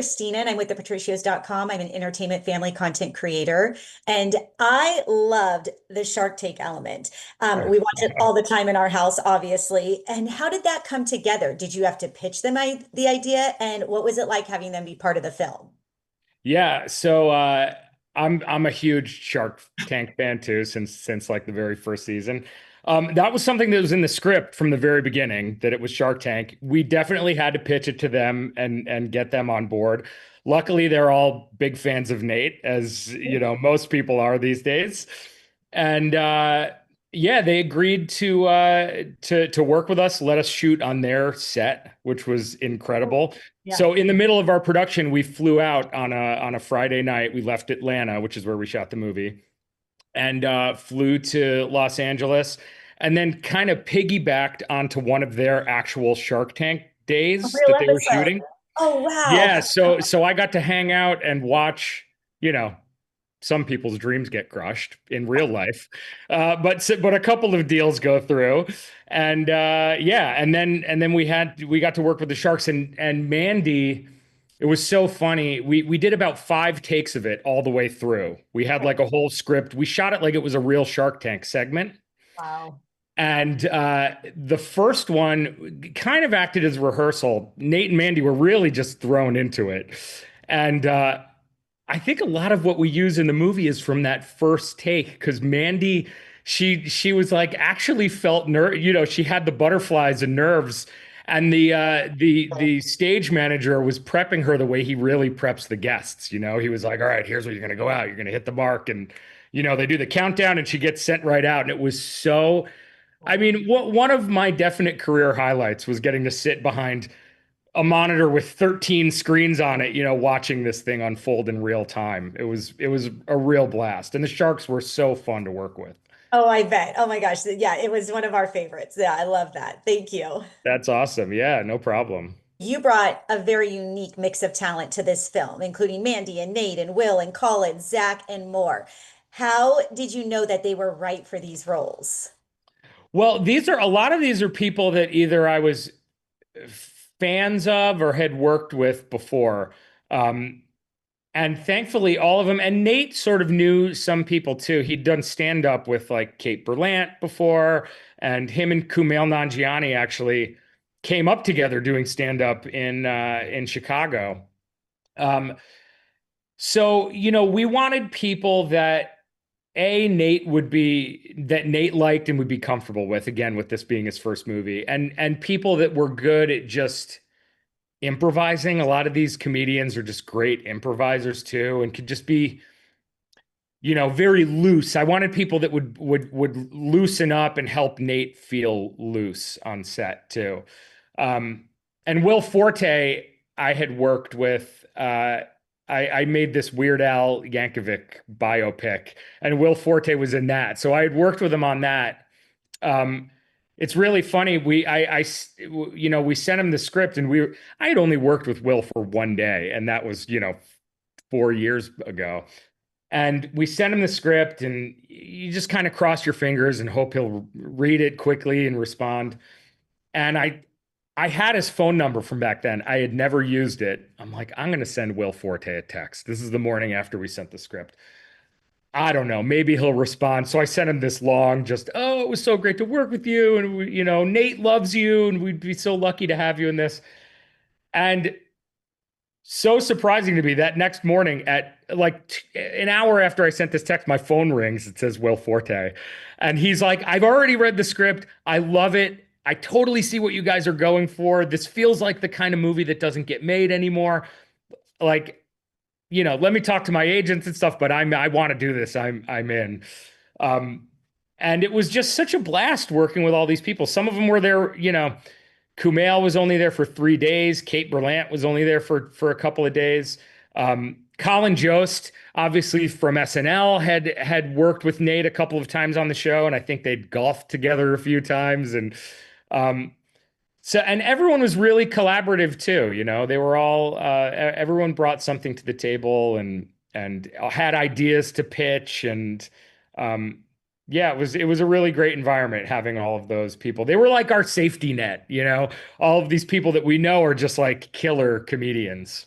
Christina, and I'm with thepatricios.com. I'm an entertainment family content creator, and I loved the Shark Tank element. We watch it all the time in our house, obviously. And how did that come together? Did you have to pitch them the idea, and what was it like having them be part of the film? Yeah, I'm a huge Shark Tank fan too, since like the very first season. That was something that was in the script from the very beginning, that it was Shark Tank. We definitely had to pitch it to them and get them on board. Luckily, they're all big fans of Nate, as you know, most people are these days. And yeah, they agreed to work with us, let us shoot on their set, which was incredible. Yeah. So in the middle of our production, we flew out on a Friday night. We left Atlanta, which is where we shot the movie, and flew to Los Angeles, and then kind of piggybacked onto one of their actual Shark Tank A days real that they were episode. shooting. Oh, wow. Yeah, so I got to hang out and watch, you know, some people's dreams get crushed in real life, but a couple of deals go through, and yeah, and then we got to work with the Sharks and Mandy. It was so funny. We did about 5 takes of it all the way through. We had like a whole script. We shot it like it was a real Shark Tank segment. Wow. And the first one kind of acted as rehearsal. Nate and Mandy were really just thrown into it. And I think a lot of what we use in the movie is from that first take, because Mandy, she was like actually felt she had the butterflies and nerves, and the stage manager was prepping her the way he really preps the guests. He was like, "All right, here's where you're gonna go out. You're gonna hit the mark," and they do the countdown, and she gets sent right out, and it was so. I mean, one of my definite career highlights was getting to sit behind a monitor with 13 screens on it, watching this thing unfold in real time. It was a real blast. And the Sharks were so fun to work with. Oh, I bet. Oh my gosh. Yeah, it was one of our favorites. Yeah, I love that. Thank you. That's awesome. Yeah, no problem. You brought a very unique mix of talent to this film, including Mandy and Nate and Will and Colin, Zach, and more. How did you know that they were right for these roles? Well, a lot of these are people that either I was fans of or had worked with before. Um, and thankfully, all of them, and Nate sort of knew some people too. He'd done stand up with like Kate Berlant before, and him and Kumail Nanjiani actually came up together doing stand up in Chicago. Um, so, we wanted people that Nate liked and would be comfortable with, again, with this being his first movie, and people that were good at just improvising. A lot of these comedians are just great improvisers too, and could just be, very loose. I wanted people that would loosen up and help Nate feel loose on set too. Um, and Will Forte, I had worked with. I made this Weird Al Yankovic biopic, and Will Forte was in that. So I had worked with him on that. Um, it's really funny. We sent him the script, and I had only worked with Will for one day, and that was, 4 years ago. And we sent him the script, and you just kind of cross your fingers and hope he'll read it quickly and respond. And I had his phone number from back then. I had never used it. I'm like, I'm going to send Will Forte a text. This is the morning after we sent the script. I don't know. Maybe he'll respond. So I sent him this long, just, oh, it was so great to work with you. And, Nate loves you. And we'd be so lucky to have you in this. And so surprising to me that next morning at like an hour after I sent this text, my phone rings. It says Will Forte. And he's like, I've already read the script. I love it. I totally see what you guys are going for. This feels like the kind of movie that doesn't get made anymore. Like, let me talk to my agents and stuff, but I want to do this. I'm in. Um, and it was just such a blast working with all these people. Some of them were there, Kumail was only there for 3 days. Kate Berlant was only there for a couple of days. Colin Jost, obviously from SNL, had worked with Nate a couple of times on the show, and I think they'd golfed together a few times. Um, and everyone was really collaborative too. They were all everyone brought something to the table and had ideas to pitch, and um, yeah, it was a really great environment having all of those people. They were like our safety net. All of these people that we know are just like killer comedians.